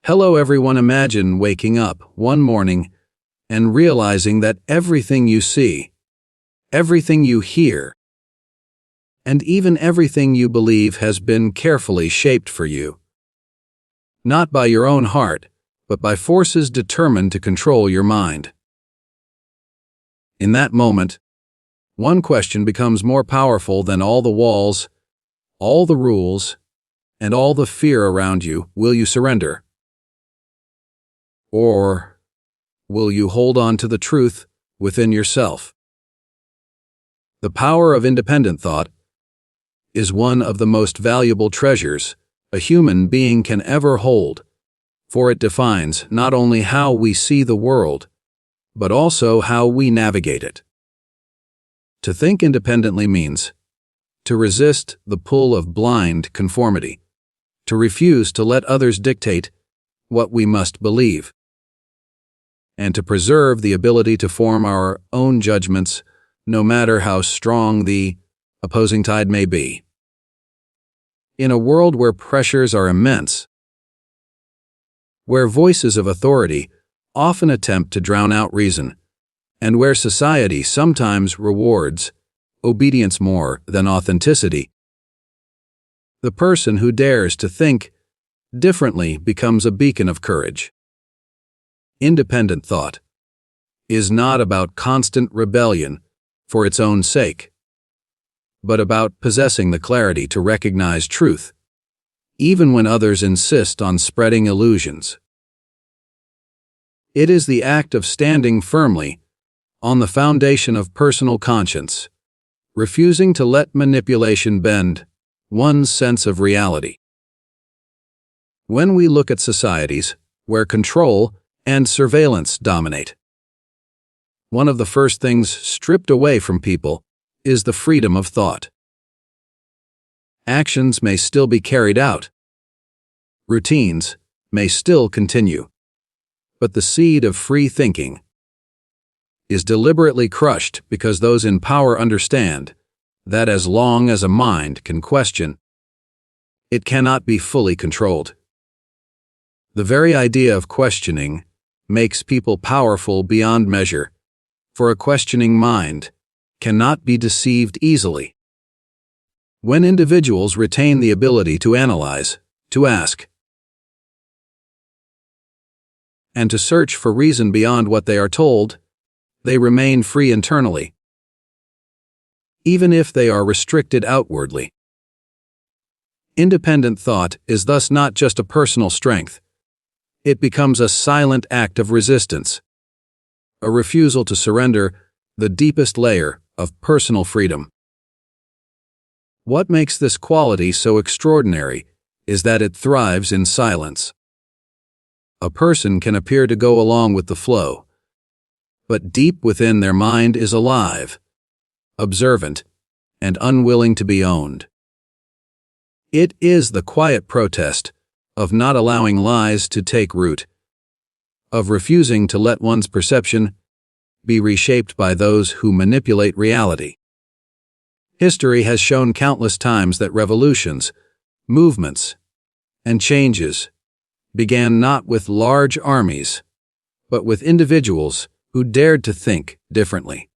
Hello everyone, imagine waking up one morning and realizing that everything you see, everything you hear, and even everything you believe has been carefully shaped for you. Not by your own heart, but by forces determined to control your mind. In that moment, one question becomes more powerful than all the walls, all the rules, and all the fear around you. Will you surrender? Or will you hold on to the truth within yourself? The power of independent thought is one of the most valuable treasures a human being can ever hold, for it defines not only how we see the world, but also how we navigate it. To think independently means to resist the pull of blind conformity, to refuse to let others dictate what we must believe, and to preserve the ability to form our own judgments, no matter how strong the opposing tide may be. In a world where pressures are immense, where voices of authority often attempt to drown out reason, and where society sometimes rewards obedience more than authenticity, the person who dares to think differently becomes a beacon of courage. Independent thought is not about constant rebellion for its own sake, but about possessing the clarity to recognize truth, even when others insist on spreading illusions. It is the act of standing firmly on the foundation of personal conscience, refusing to let manipulation bend one's sense of reality. When we look at societies where control and surveillance dominate, one of the first things stripped away from people is the freedom of thought. Actions may still be carried out. Routines may still continue. But the seed of free thinking is deliberately crushed because those in power understand that as long as a mind can question, it cannot be fully controlled. The very idea of questioning makes people powerful beyond measure, for a questioning mind cannot be deceived easily. When individuals retain the ability to analyze, to ask, and to search for reason beyond what they are told, they remain free internally, even if they are restricted outwardly. Independent thought is thus not just a personal strength. It becomes a silent act of resistance, a refusal to surrender the deepest layer of personal freedom. What makes this quality so extraordinary is that it thrives in silence. A person can appear to go along with the flow, but deep within their mind is alive, observant, and unwilling to be owned. It is the quiet protest of not allowing lies to take root, of refusing to let one's perception be reshaped by those who manipulate reality. History has shown countless times that revolutions, movements, and changes began not with large armies, but with individuals who dared to think differently.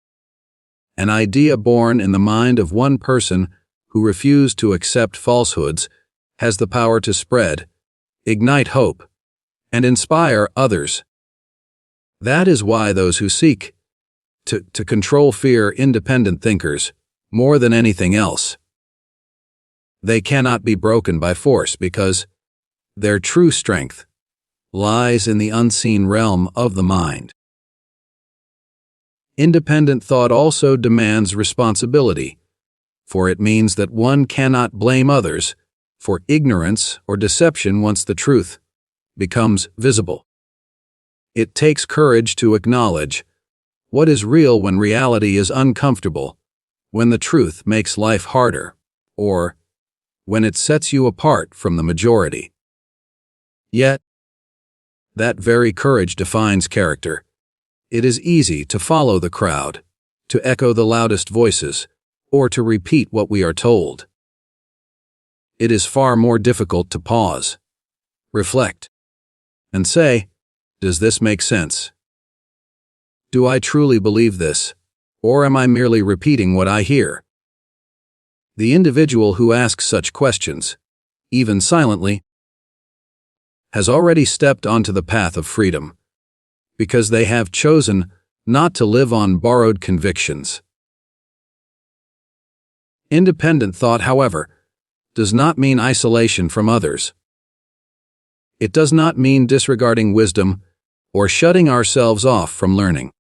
An idea born in the mind of one person who refused to accept falsehoods has the power to spread, ignite hope, and inspire others. That is why those who seek to control fear independent thinkers more than anything else. They cannot be broken by force because their true strength lies in the unseen realm of the mind. Independent thought also demands responsibility, for it means that one cannot blame others for ignorance or deception once the truth becomes visible. It takes courage to acknowledge what is real when reality is uncomfortable, when the truth makes life harder, or when it sets you apart from the majority. Yet, that very courage defines character. It is easy to follow the crowd, to echo the loudest voices, or to repeat what we are told. It is far more difficult to pause, reflect, and say, "Does this make sense? Do I truly believe this, or am I merely repeating what I hear?" The individual who asks such questions, even silently, has already stepped onto the path of freedom, because they have chosen not to live on borrowed convictions. Independent thought, however, does not mean isolation from others. It does not mean disregarding wisdom or shutting ourselves off from learning.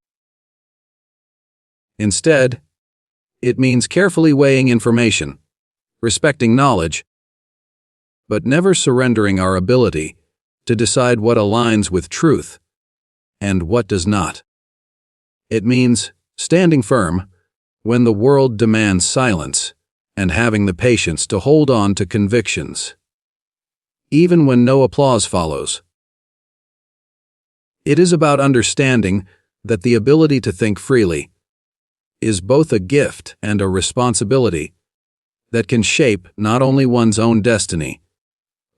Instead, it means carefully weighing information, respecting knowledge, but never surrendering our ability to decide what aligns with truth and what does not. It means standing firm when the world demands silence and having the patience to hold on to convictions, even when no applause follows. It is about understanding that the ability to think freely is both a gift and a responsibility that can shape not only one's own destiny,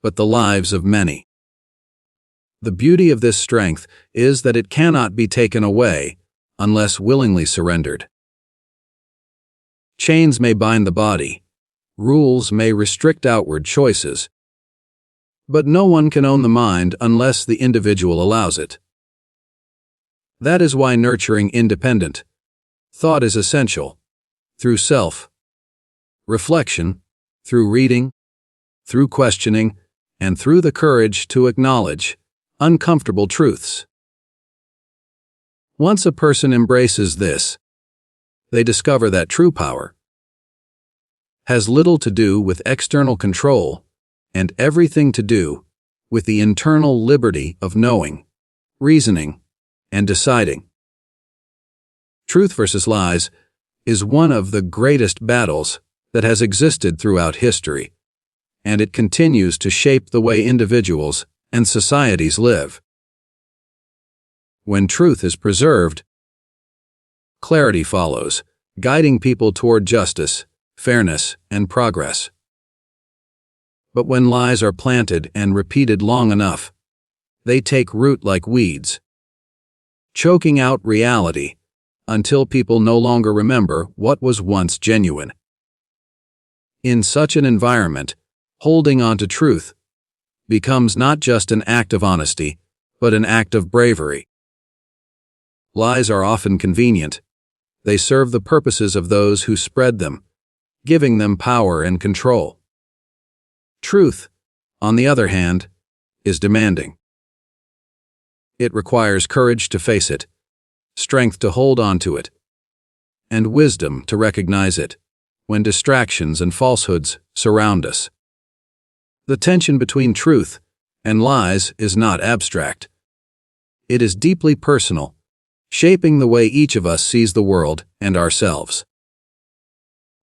but the lives of many. The beauty of this strength is that it cannot be taken away unless willingly surrendered. Chains may bind the body, rules may restrict outward choices, but no one can own the mind unless the individual allows it. That is why nurturing independent thought is essential, through self-reflection, through reading, through questioning, and through the courage to acknowledge uncomfortable truths. Once a person embraces this, they discover that true power has little to do with external control and everything to do with the internal liberty of knowing, reasoning, and deciding. Truth versus lies is one of the greatest battles that has existed throughout history, and it continues to shape the way individuals and societies live. When truth is preserved, clarity follows, guiding people toward justice, fairness, and progress. But when lies are planted and repeated long enough, they take root like weeds, choking out reality until people no longer remember what was once genuine. In such an environment, holding on to truth becomes not just an act of honesty, but an act of bravery. Lies are often convenient. They serve the purposes of those who spread them, giving them power and control. Truth, on the other hand, is demanding. It requires courage to face it, strength to hold on to it, and wisdom to recognize it when distractions and falsehoods surround us. The tension between truth and lies is not abstract. It is deeply personal, shaping the way each of us sees the world and ourselves.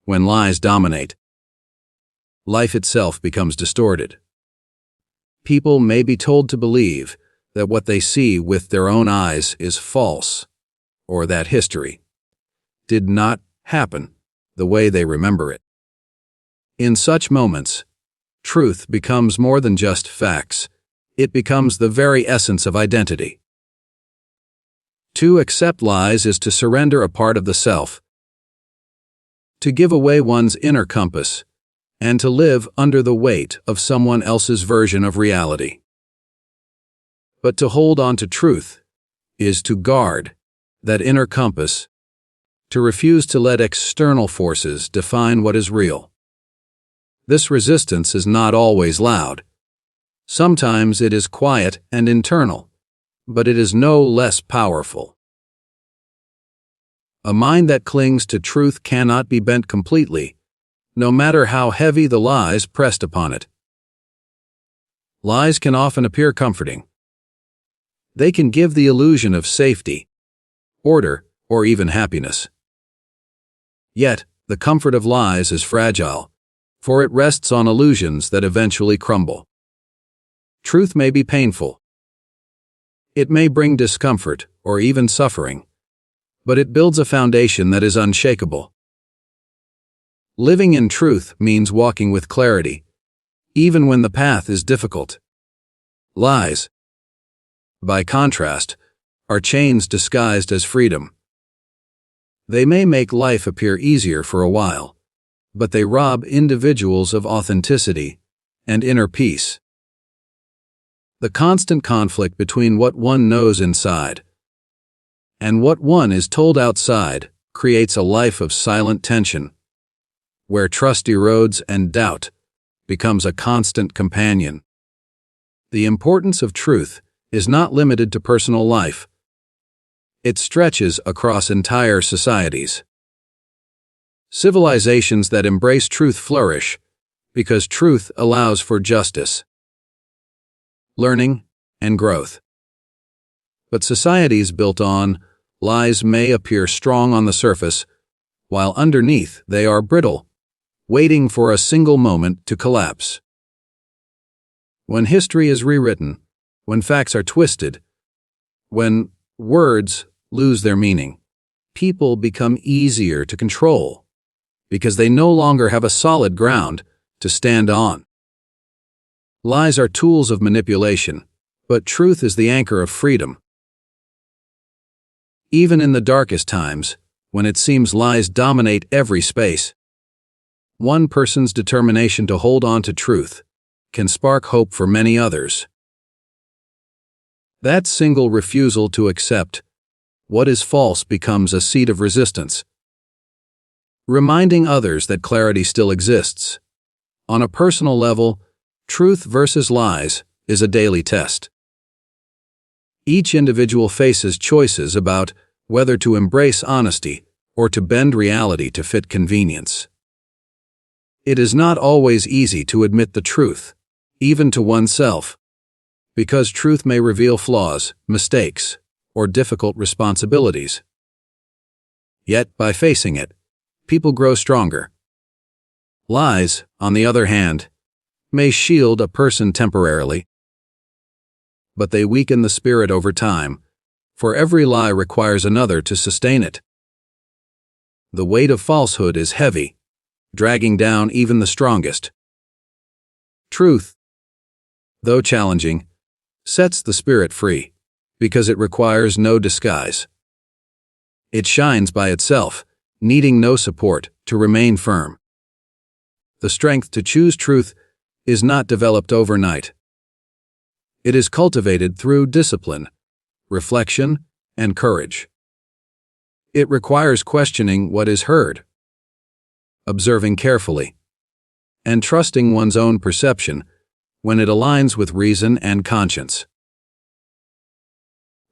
When lies dominate, life itself becomes distorted. People may be told to believe that what they see with their own eyes is false, or that history did not happen the way they remember it. In such moments, truth becomes more than just facts. It becomes the very essence of identity. To accept lies is to surrender a part of the self, to give away one's inner compass, and to live under the weight of someone else's version of reality. But to hold on to truth is to guard that inner compass, to refuse to let external forces define what is real. This resistance is not always loud. Sometimes it is quiet and internal, but it is no less powerful. A mind that clings to truth cannot be bent completely, no matter how heavy the lies pressed upon it. Lies can often appear comforting. They can give the illusion of safety, order, or even happiness. Yet, the comfort of lies is fragile, for it rests on illusions that eventually crumble. Truth may be painful. It may bring discomfort or even suffering, but it builds a foundation that is unshakable. Living in truth means walking with clarity, even when the path is difficult. Lies, by contrast, are chains disguised as freedom. They may make life appear easier for a while, but they rob individuals of authenticity and inner peace. The constant conflict between what one knows inside and what one is told outside creates a life of silent tension, where trust erodes and doubt becomes a constant companion. The importance of truth is not limited to personal life. It stretches across entire societies. Civilizations that embrace truth flourish because truth allows for justice, learning, and growth. But societies built on lies may appear strong on the surface, while underneath they are brittle, waiting for a single moment to collapse. When history is rewritten, when facts are twisted, when words lose their meaning, people become easier to control because they no longer have a solid ground to stand on. Lies are tools of manipulation, but truth is the anchor of freedom. Even in the darkest times, when it seems lies dominate every space, one person's determination to hold on to truth can spark hope for many others. That single refusal to accept what is false becomes a seed of resistance, reminding others that clarity still exists. On a personal level, truth versus lies is a daily test. Each individual faces choices about whether to embrace honesty or to bend reality to fit convenience. It is not always easy to admit the truth, even to oneself, because truth may reveal flaws, mistakes, or difficult responsibilities. Yet, by facing it, people grow stronger. Lies, on the other hand, may shield a person temporarily, but they weaken the spirit over time, for every lie requires another to sustain it. The weight of falsehood is heavy, dragging down even the strongest. Truth, though challenging, sets the spirit free, because it requires no disguise. It shines by itself, needing no support to remain firm. The strength to choose truth is not developed overnight. It is cultivated through discipline, reflection, and courage. It requires questioning what is heard, observing carefully, and trusting one's own perception when it aligns with reason and conscience.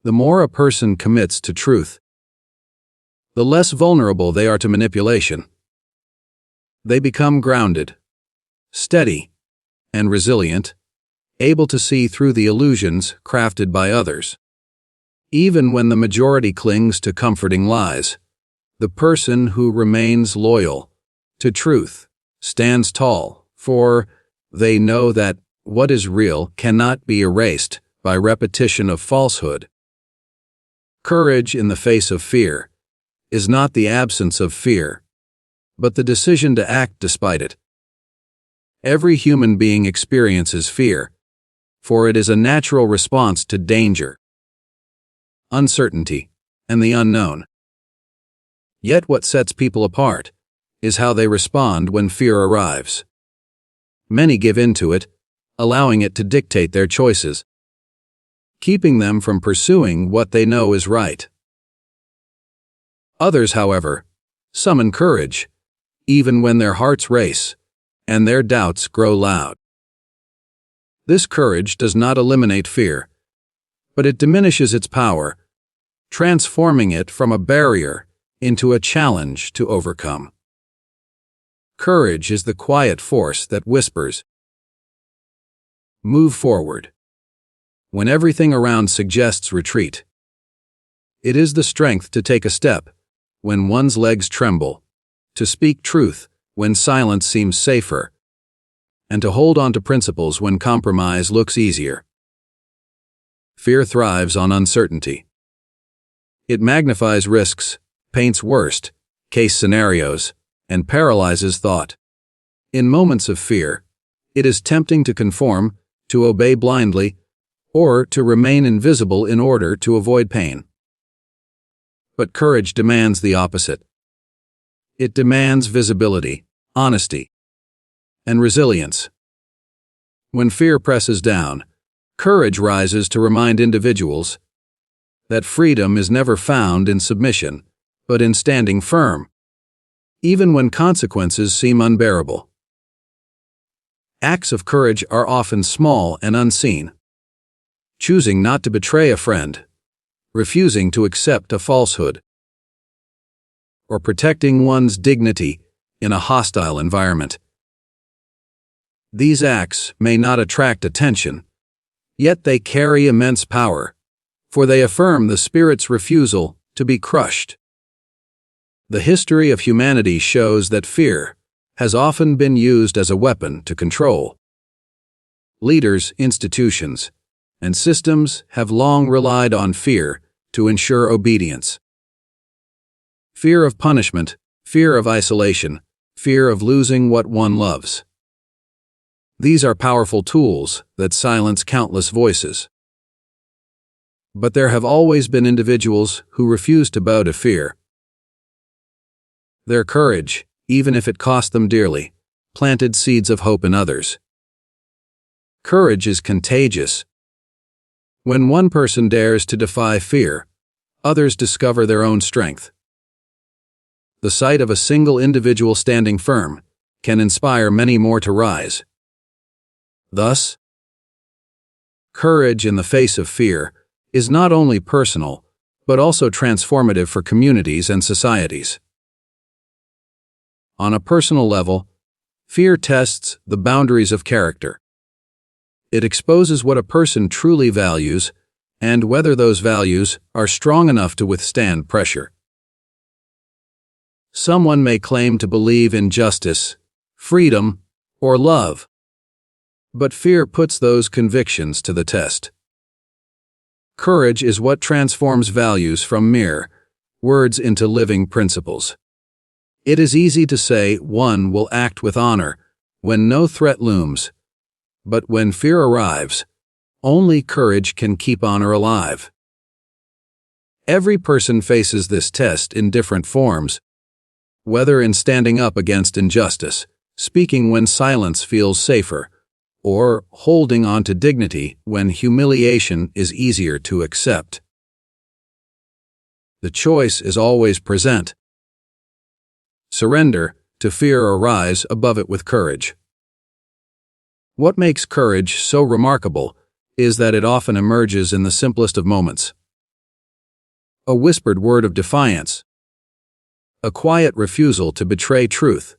The more a person commits to truth, the less vulnerable they are to manipulation. They become grounded, steady, and resilient, able to see through the illusions crafted by others. Even when the majority clings to comforting lies, the person who remains loyal to truth stands tall, for they know that what is real cannot be erased by repetition of falsehood. Courage in the face of fear is not the absence of fear, but the decision to act despite it. Every human being experiences fear, for it is a natural response to danger, uncertainty, and the unknown. Yet what sets people apart is how they respond when fear arrives. Many give in to it, allowing it to dictate their choices, keeping them from pursuing what they know is right. Others, however, summon courage, even when their hearts race and their doubts grow loud. This courage does not eliminate fear, but it diminishes its power, transforming it from a barrier into a challenge to overcome. Courage is the quiet force that whispers, "Move forward," when everything around suggests retreat. It is the strength to take a step when one's legs tremble, to speak truth when silence seems safer, and to hold on to principles when compromise looks easier. Fear thrives on uncertainty. It magnifies risks, paints worst-case scenarios, and paralyzes thought. In moments of fear, it is tempting to conform, to obey blindly, or to remain invisible in order to avoid pain. But courage demands the opposite. It demands visibility, honesty, and resilience. When fear presses down, courage rises to remind individuals that freedom is never found in submission, but in standing firm, even when consequences seem unbearable. Acts of courage are often small and unseen. Choosing not to betray a friend, refusing to accept a falsehood, or protecting one's dignity in a hostile environment. These acts may not attract attention, yet they carry immense power, for they affirm the spirit's refusal to be crushed. The history of humanity shows that fear has often been used as a weapon to control. Leaders, institutions, and systems have long relied on fear to ensure obedience. Fear of punishment, fear of isolation, fear of losing what one loves. These are powerful tools that silence countless voices. But there have always been individuals who refuse to bow to fear. Their courage, even if it cost them dearly, planted seeds of hope in others. Courage is contagious. When one person dares to defy fear, others discover their own strength. The sight of a single individual standing firm can inspire many more to rise. Thus, courage in the face of fear is not only personal, but also transformative for communities and societies. On a personal level, fear tests the boundaries of character. It exposes what a person truly values and whether those values are strong enough to withstand pressure. Someone may claim to believe in justice, freedom, or love, but fear puts those convictions to the test. Courage is what transforms values from mere words into living principles. It is easy to say one will act with honor when no threat looms, but when fear arrives, only courage can keep honor alive. Every person faces this test in different forms, whether in standing up against injustice, speaking when silence feels safer, or holding on to dignity when humiliation is easier to accept. The choice is always present. Surrender to fear or rise above it with courage. What makes courage so remarkable is that it often emerges in the simplest of moments. A whispered word of defiance, a quiet refusal to betray truth,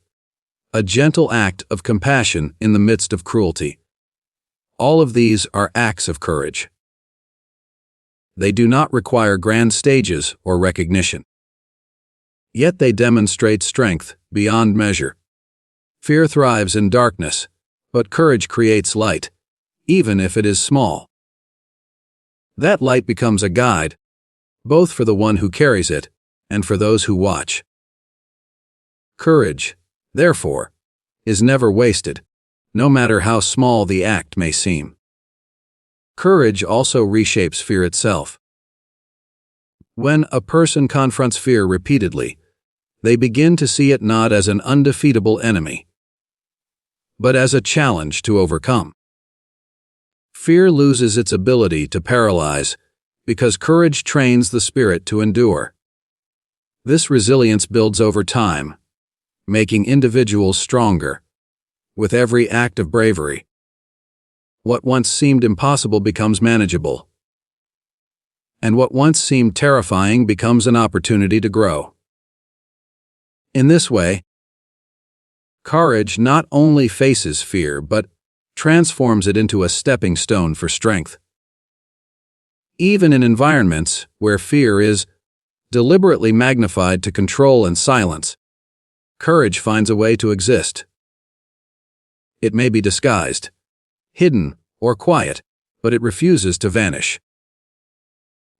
a gentle act of compassion in the midst of cruelty. All of these are acts of courage. They do not require grand stages or recognition. Yet they demonstrate strength beyond measure. Fear thrives in darkness, but courage creates light, even if it is small. That light becomes a guide, both for the one who carries it and for those who watch. Courage, therefore, is never wasted, no matter how small the act may seem. Courage also reshapes fear itself. When a person confronts fear repeatedly, they begin to see it not as an undefeatable enemy, but as a challenge to overcome. Fear loses its ability to paralyze because courage trains the spirit to endure. This resilience builds over time, making individuals stronger. With every act of bravery, what once seemed impossible becomes manageable, and what once seemed terrifying becomes an opportunity to grow. In this way, courage not only faces fear but transforms it into a stepping stone for strength. Even in environments where fear is deliberately magnified to control and silence, courage finds a way to exist. It may be disguised, hidden, or quiet, but it refuses to vanish.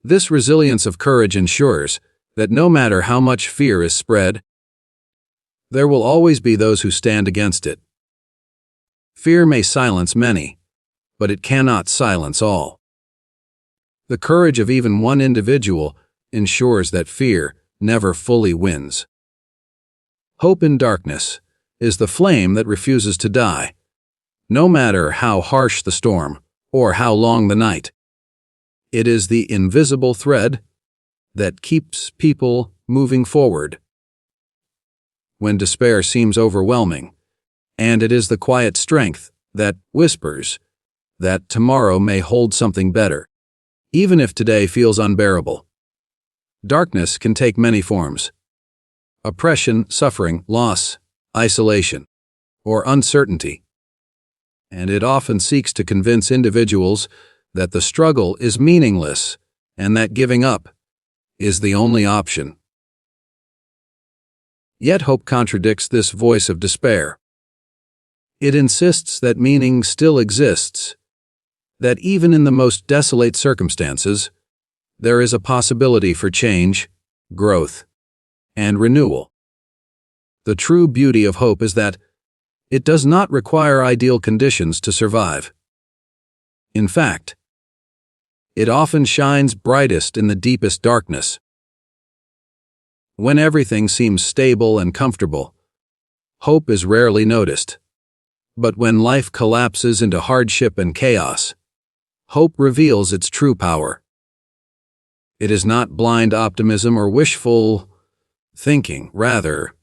This resilience of courage ensures that no matter how much fear is spread, there will always be those who stand against it. Fear may silence many, but it cannot silence all. The courage of even one individual ensures that fear never fully wins. Hope in darkness is the flame that refuses to die, no matter how harsh the storm or how long the night. It is the invisible thread that keeps people moving forward when despair seems overwhelming, and it is the quiet strength that whispers that tomorrow may hold something better, even if today feels unbearable. Darkness can take many forms: oppression, suffering, loss, isolation, or uncertainty, and it often seeks to convince individuals that the struggle is meaningless and that giving up is the only option. Yet hope contradicts this voice of despair. It insists that meaning still exists, that even in the most desolate circumstances, there is a possibility for change, growth, and renewal. The true beauty of hope is that it does not require ideal conditions to survive. In fact, it often shines brightest in the deepest darkness. When everything seems stable and comfortable, hope is rarely noticed. But when life collapses into hardship and chaos, hope reveals its true power. It is not blind optimism or wishful thinking. Rather,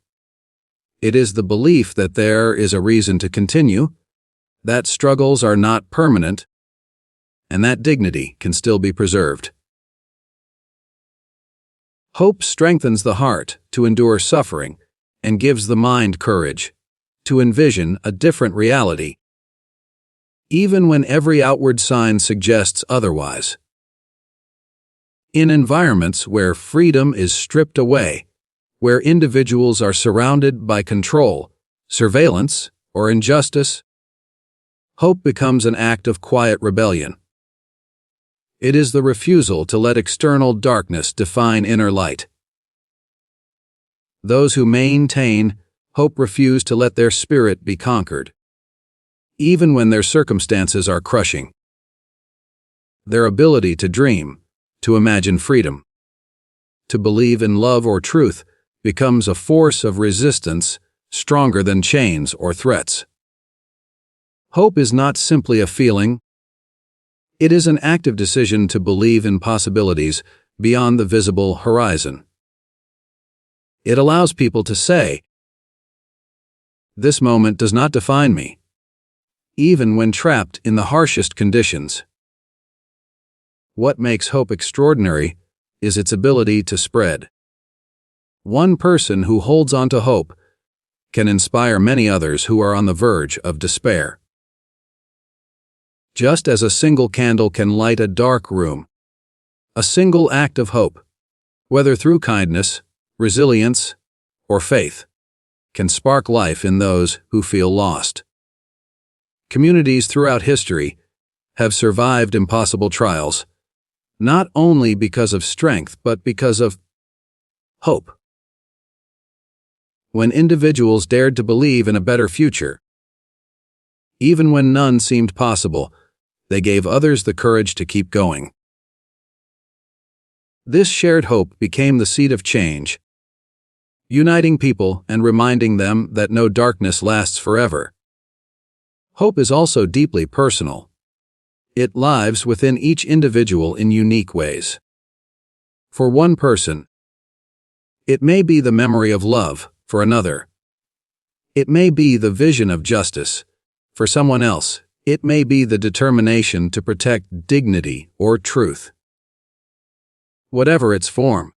it is the belief that there is a reason to continue, that struggles are not permanent, and that dignity can still be preserved. Hope strengthens the heart to endure suffering and gives the mind courage to envision a different reality, even when every outward sign suggests otherwise. In environments where freedom is stripped away, where individuals are surrounded by control, surveillance, or injustice, hope becomes an act of quiet rebellion. It is the refusal to let external darkness define inner light. Those who maintain hope refuse to let their spirit be conquered, even when their circumstances are crushing. Their ability to dream, to imagine freedom, to believe in love or truth becomes a force of resistance stronger than chains or threats. Hope is not simply a feeling. It is an active decision to believe in possibilities beyond the visible horizon. It allows people to say, "This moment does not define me," even when trapped in the harshest conditions. What makes hope extraordinary is its ability to spread. One person who holds on to hope can inspire many others who are on the verge of despair. Just as a single candle can light a dark room, a single act of hope, whether through kindness, resilience, or faith, can spark life in those who feel lost. Communities throughout history have survived impossible trials, not only because of strength but because of hope. When individuals dared to believe in a better future, even when none seemed possible, they gave others the courage to keep going. This shared hope became the seed of change, uniting people and reminding them that no darkness lasts forever. Hope is also deeply personal. It lives within each individual in unique ways. For one person, it may be the memory of love. For another, it may be the vision of justice. For someone else, it may be the determination to protect dignity or truth. Whatever its form,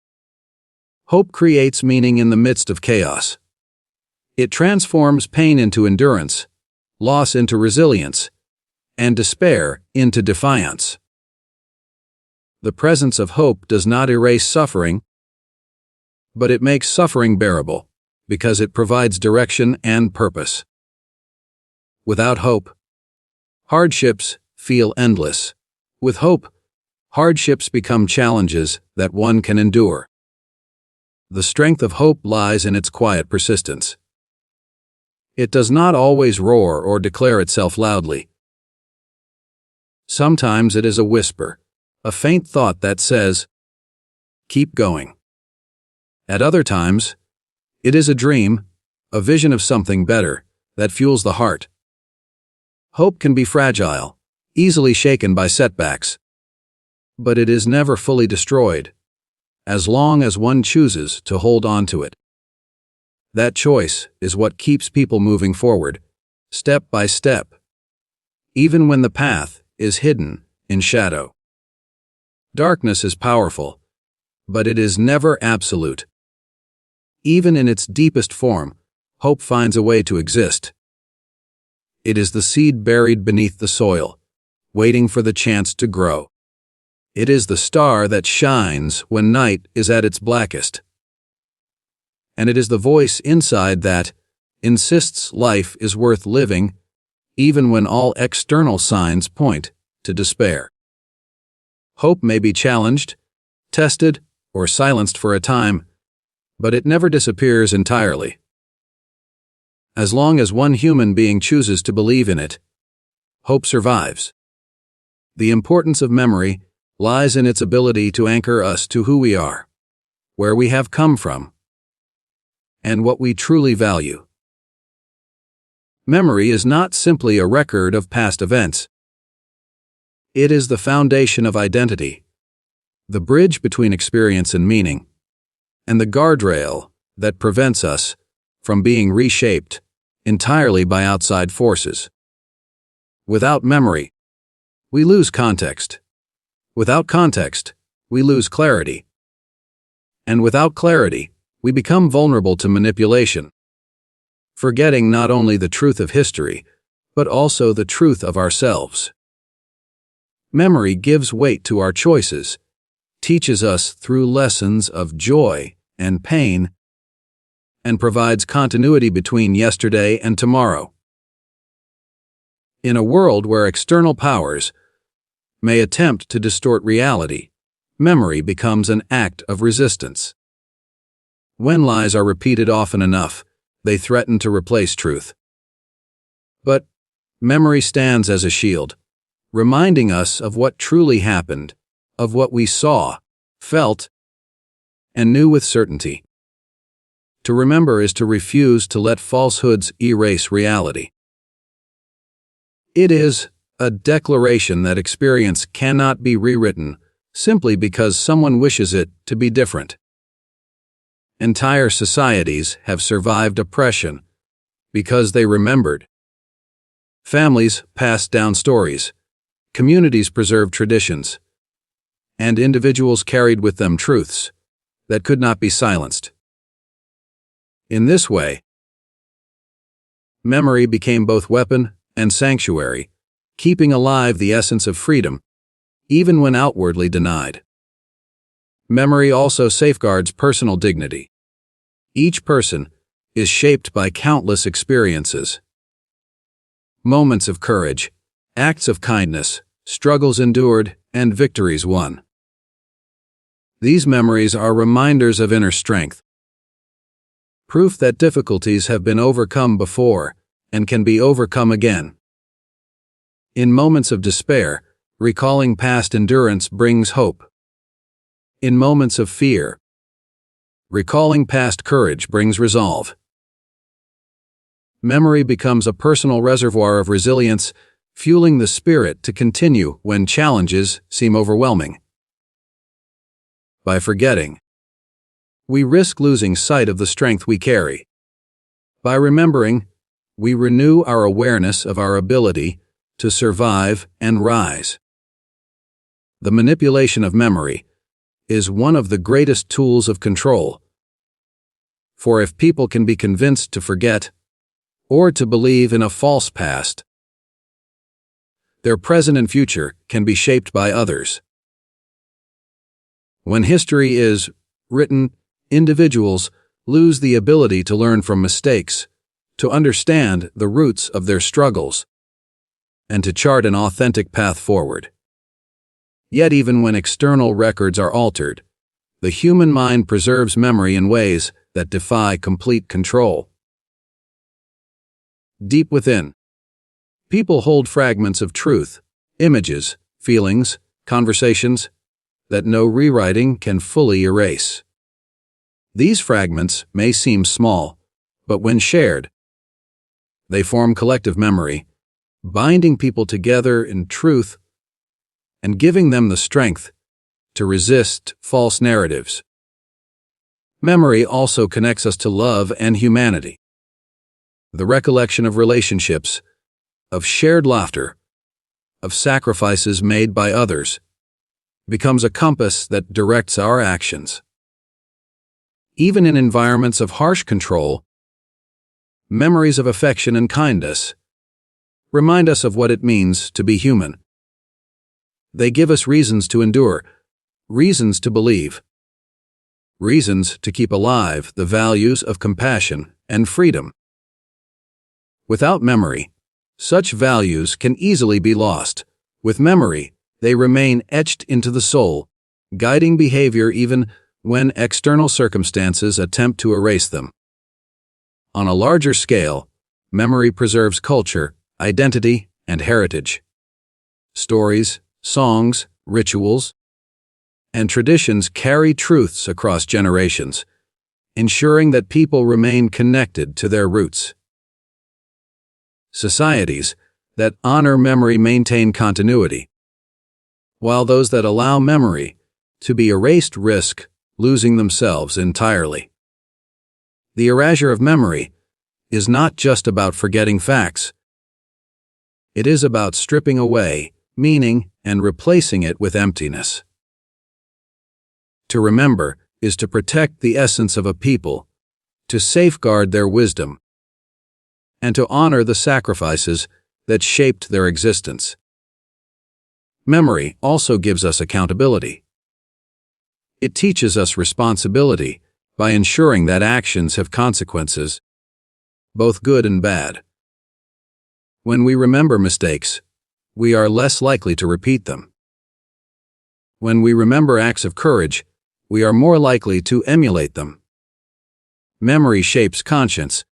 hope creates meaning in the midst of chaos. It transforms pain into endurance, loss into resilience, and despair into defiance. The presence of hope does not erase suffering, but it makes suffering bearable, because it provides direction and purpose. Without hope, hardships feel endless. With hope, hardships become challenges that one can endure. The strength of hope lies in its quiet persistence. It does not always roar or declare itself loudly. Sometimes it is a whisper, a faint thought that says, "Keep going." At other times, it is a dream, a vision of something better, that fuels the heart. Hope can be fragile, easily shaken by setbacks. But it is never fully destroyed, as long as one chooses to hold on to it. That choice is what keeps people moving forward, step by step, even when the path is hidden in shadow. Darkness is powerful, but it is never absolute. Even in its deepest form, hope finds a way to exist. It is the seed buried beneath the soil, waiting for the chance to grow. It is the star that shines when night is at its blackest. And it is the voice inside that insists life is worth living, even when all external signs point to despair. Hope may be challenged, tested, or silenced for a time, but it never disappears entirely. As long as one human being chooses to believe in it, hope survives. The importance of memory lies in its ability to anchor us to who we are, where we have come from, and what we truly value. Memory is not simply a record of past events. It is the foundation of identity, the bridge between experience and meaning, and the guardrail that prevents us from being reshaped entirely by outside forces. Without memory, we lose context. Without context, we lose clarity. And without clarity, we become vulnerable to manipulation, forgetting not only the truth of history, but also the truth of ourselves. Memory gives weight to our choices, teaches us through lessons of joy and pain, and provides continuity between yesterday and tomorrow. In a world where external powers may attempt to distort reality, memory becomes an act of resistance. When lies are repeated often enough, they threaten to replace truth. But memory stands as a shield, reminding us of what truly happened, of what we saw, felt, and knew with certainty. To remember is to refuse to let falsehoods erase reality. It is a declaration that experience cannot be rewritten simply because someone wishes it to be different. Entire societies have survived oppression because they remembered. Families passed down stories, communities preserved traditions, and individuals carried with them truths that could not be silenced. In this way, memory became both weapon and sanctuary, keeping alive the essence of freedom, even when outwardly denied. Memory also safeguards personal dignity. Each person is shaped by countless experiences. Moments of courage, acts of kindness, struggles endured, and victories won. These memories are reminders of inner strength, proof that difficulties have been overcome before and can be overcome again. In moments of despair, recalling past endurance brings hope. In moments of fear, recalling past courage brings resolve. Memory becomes a personal reservoir of resilience, fueling the spirit to continue when challenges seem overwhelming. By forgetting, we risk losing sight of the strength we carry. By remembering, we renew our awareness of our ability to survive and rise. The manipulation of memory is one of the greatest tools of control. For if people can be convinced to forget or to believe in a false past, their present and future can be shaped by others. When history is written, individuals lose the ability to learn from mistakes, to understand the roots of their struggles, and to chart an authentic path forward. Yet even when external records are altered, the human mind preserves memory in ways that defy complete control. Deep within, people hold fragments of truth, images, feelings, conversations that no rewriting can fully erase. These fragments may seem small, but when shared, they form collective memory, binding people together in truth and giving them the strength to resist false narratives. Memory also connects us to love and humanity. The recollection of relationships, of shared laughter, of sacrifices made by others, becomes a compass that directs our actions. Even in environments of harsh control, memories of affection and kindness remind us of what it means to be human. They give us reasons to endure, reasons to believe, reasons to keep alive the values of compassion and freedom. Without memory, such values can easily be lost. With memory, they remain etched into the soul, guiding behavior even when external circumstances attempt to erase them. On a larger scale, memory preserves culture, identity, and heritage. Stories, songs, rituals, and traditions carry truths across generations, ensuring that people remain connected to their roots. Societies that honor memory maintain continuity, while those that allow memory to be erased risk losing themselves entirely. The erasure of memory is not just about forgetting facts. It is about stripping away meaning and replacing it with emptiness. To remember is to protect the essence of a people, to safeguard their wisdom, and to honor the sacrifices that shaped their existence. Memory also gives us accountability. It teaches us responsibility by ensuring that actions have consequences, both good and bad. When we remember mistakes, we are less likely to repeat them. When we remember acts of courage, we are more likely to emulate them. Memory shapes conscience,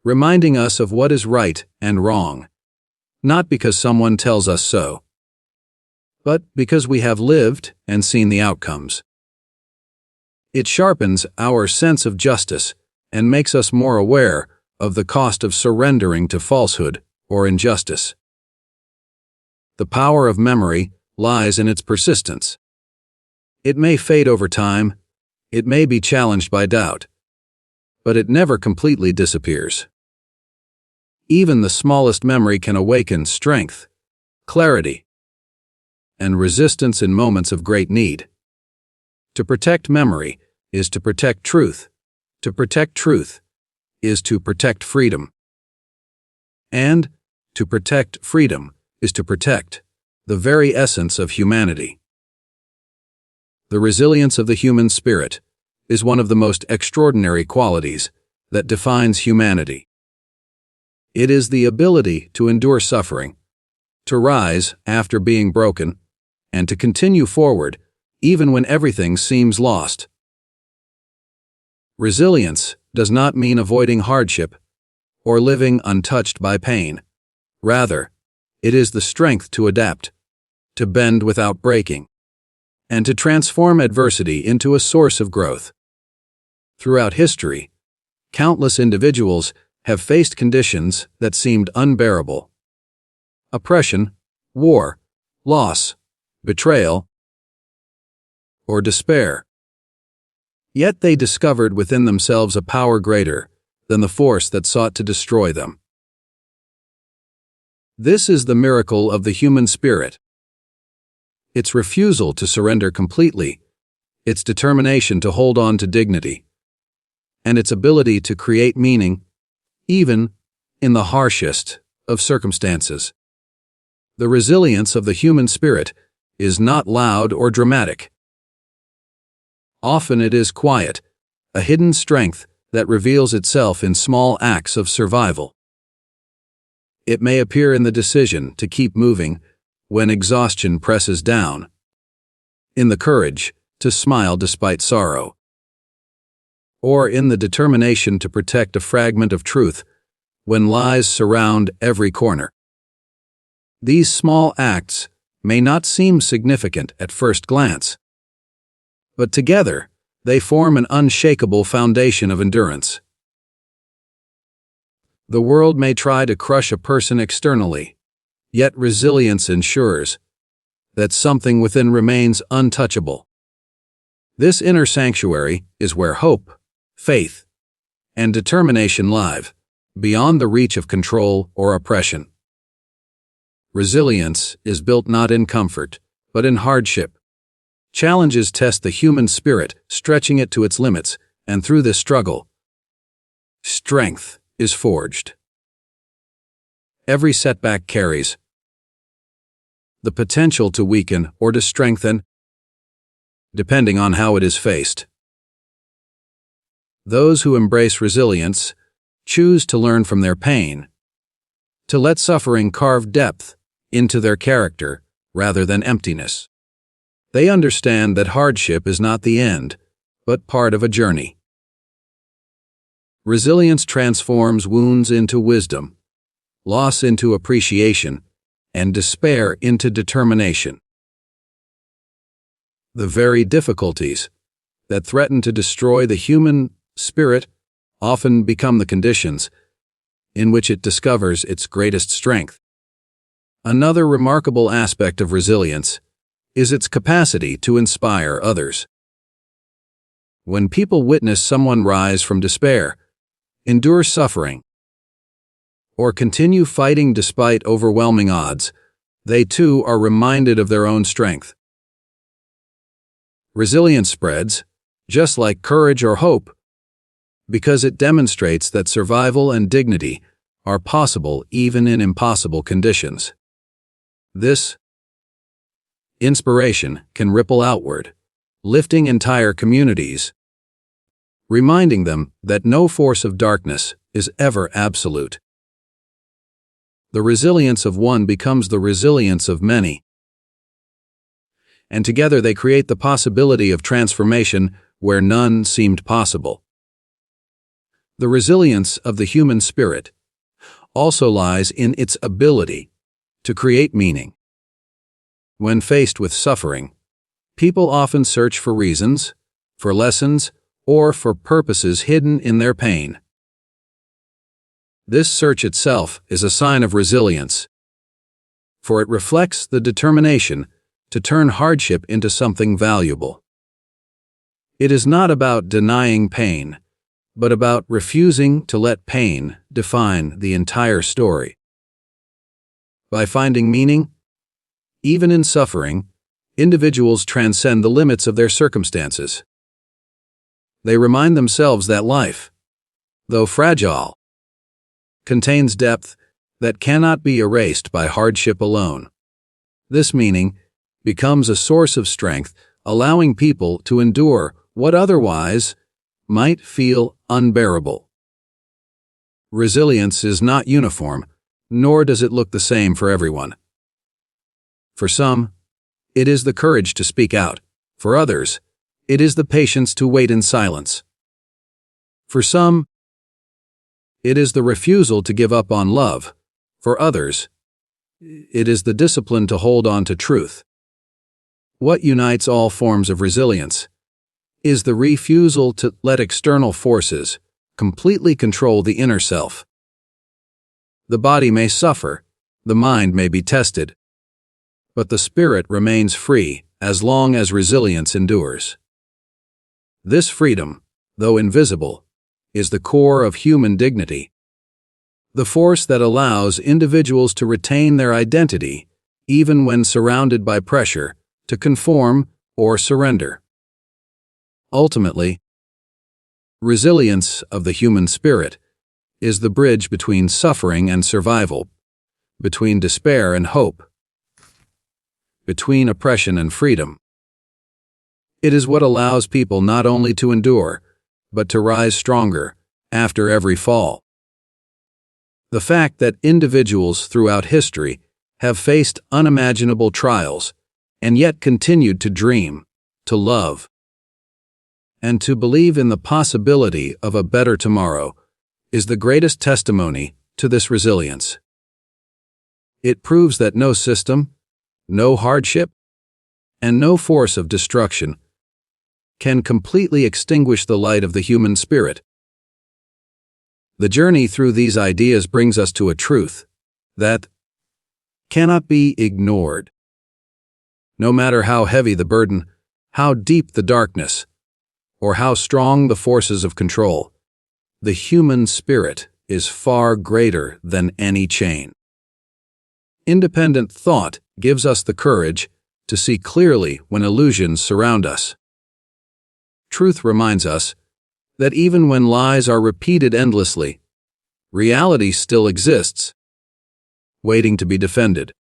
reminding us of what is right and wrong, not because someone tells us so, but because we have lived and seen the outcomes. It sharpens our sense of justice and makes us more aware of the cost of surrendering to falsehood or injustice. The power of memory lies in its persistence. It may fade over time, it may be challenged by doubt, but it never completely disappears. Even the smallest memory can awaken strength, clarity, and resistance in moments of great need. To protect memory is to protect truth. To protect truth is to protect freedom. And to protect freedom is to protect the very essence of humanity. The resilience of the human spirit is one of the most extraordinary qualities that defines humanity. It is the ability to endure suffering, to rise after being broken, and to continue forward even when everything seems lost. Resilience does not mean avoiding hardship or living untouched by pain. Rather, it is the strength to adapt, to bend without breaking, and to transform adversity into a source of growth. Throughout history, countless individuals have faced conditions that seemed unbearable. Oppression, war, loss, betrayal, or despair. Yet they discovered within themselves a power greater than the force that sought to destroy them. This is the miracle of the human spirit. Its refusal to surrender completely, its determination to hold on to dignity, and its ability to create meaning, even in the harshest of circumstances. The resilience of the human spirit is not loud or dramatic. Often it is quiet, a hidden strength that reveals itself in small acts of survival. It may appear in the decision to keep moving when exhaustion presses down, in the courage to smile despite sorrow, or in the determination to protect a fragment of truth when lies surround every corner. These small acts may not seem significant at first glance, but together they form an unshakable foundation of endurance. The world may try to crush a person externally, yet resilience ensures that something within remains untouchable. This inner sanctuary is where hope, faith, and determination live, beyond the reach of control or oppression. Resilience is built not in comfort, but in hardship. Challenges test the human spirit, stretching it to its limits, and through this struggle, strength is forged. Every setback carries the potential to weaken or to strengthen, depending on how it is faced. Those who embrace resilience choose to learn from their pain, to let suffering carve depth into their character rather than emptiness. They understand that hardship is not the end, but part of a journey. Resilience transforms wounds into wisdom, loss into appreciation, and despair into determination. The very difficulties that threaten to destroy the human spirit often become the conditions in which it discovers its greatest strength. Another remarkable aspect of resilience is its capacity to inspire others. When people witness someone rise from despair, endure suffering, or continue fighting despite overwhelming odds, they too are reminded of their own strength. Resilience spreads, just like courage or hope, because it demonstrates that survival and dignity are possible even in impossible conditions. This inspiration can ripple outward, lifting entire communities, reminding them that no force of darkness is ever absolute. The resilience of one becomes the resilience of many, and together they create the possibility of transformation where none seemed possible. The resilience of the human spirit also lies in its ability to create meaning. When faced with suffering, people often search for reasons, for lessons, or for purposes hidden in their pain. This search itself is a sign of resilience, for it reflects the determination to turn hardship into something valuable. It is not about denying pain, but about refusing to let pain define the entire story. By finding meaning, even in suffering, individuals transcend the limits of their circumstances. They remind themselves that life, though fragile, contains depth that cannot be erased by hardship alone. This meaning becomes a source of strength, allowing people to endure what otherwise might feel unbearable. Resilience is not uniform, nor does it look the same for everyone. For some, it is the courage to speak out. For others, it is the patience to wait in silence. For some, it is the refusal to give up on love. For others, it is the discipline to hold on to truth. What unites all forms of resilience is the refusal to let external forces completely control the inner self. The body may suffer, the mind may be tested, but the spirit remains free as long as resilience endures. This freedom, though invisible, is the core of human dignity, the force that allows individuals to retain their identity even when surrounded by pressure to conform or surrender. Ultimately, resilience of the human spirit is the bridge between suffering and survival, between despair and hope, between oppression and freedom. It is what allows people not only to endure, but to rise stronger after every fall. The fact that individuals throughout history have faced unimaginable trials and yet continued to dream, to love, and to believe in the possibility of a better tomorrow is the greatest testimony to this resilience. It proves that no system, no hardship, and no force of destruction can completely extinguish the light of the human spirit. The journey through these ideas brings us to a truth that cannot be ignored. No matter how heavy the burden, how deep the darkness, or how strong the forces of control, the human spirit is far greater than any chain. Independent thought gives us the courage to see clearly when illusions surround us. Truth reminds us that even when lies are repeated endlessly, reality still exists, waiting to be defended.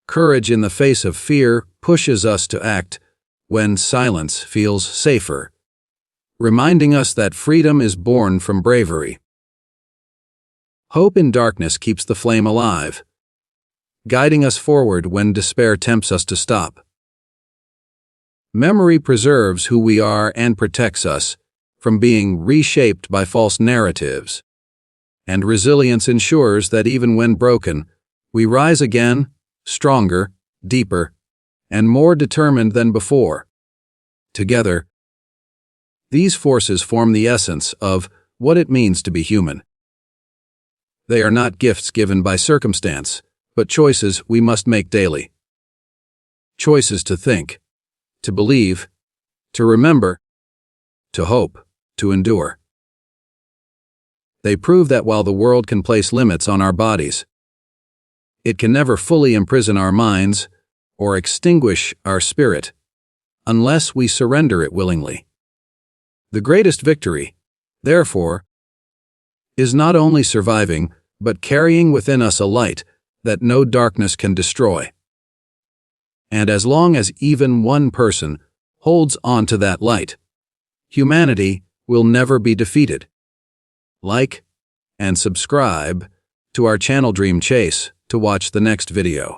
Courage in the face of fear pushes us to act when silence feels safer, reminding us that freedom is born from bravery. Hope in darkness keeps the flame alive, guiding us forward when despair tempts us to stop. Memory preserves who we are and protects us from being reshaped by false narratives. And resilience ensures that even when broken, we rise again, stronger, deeper, and more determined than before. Together, these forces form the essence of what it means to be human. They are not gifts given by circumstance, but choices we must make daily. Choices to think, to believe, to remember, to hope, to endure. They prove that while the world can place limits on our bodies, it can never fully imprison our minds or extinguish our spirit unless we surrender it willingly. The greatest victory, therefore, is not only surviving, but carrying within us a light that no darkness can destroy. And as long as even one person holds on to that light, humanity will never be defeated. Like and subscribe to our channel Dream Chase to watch the next video.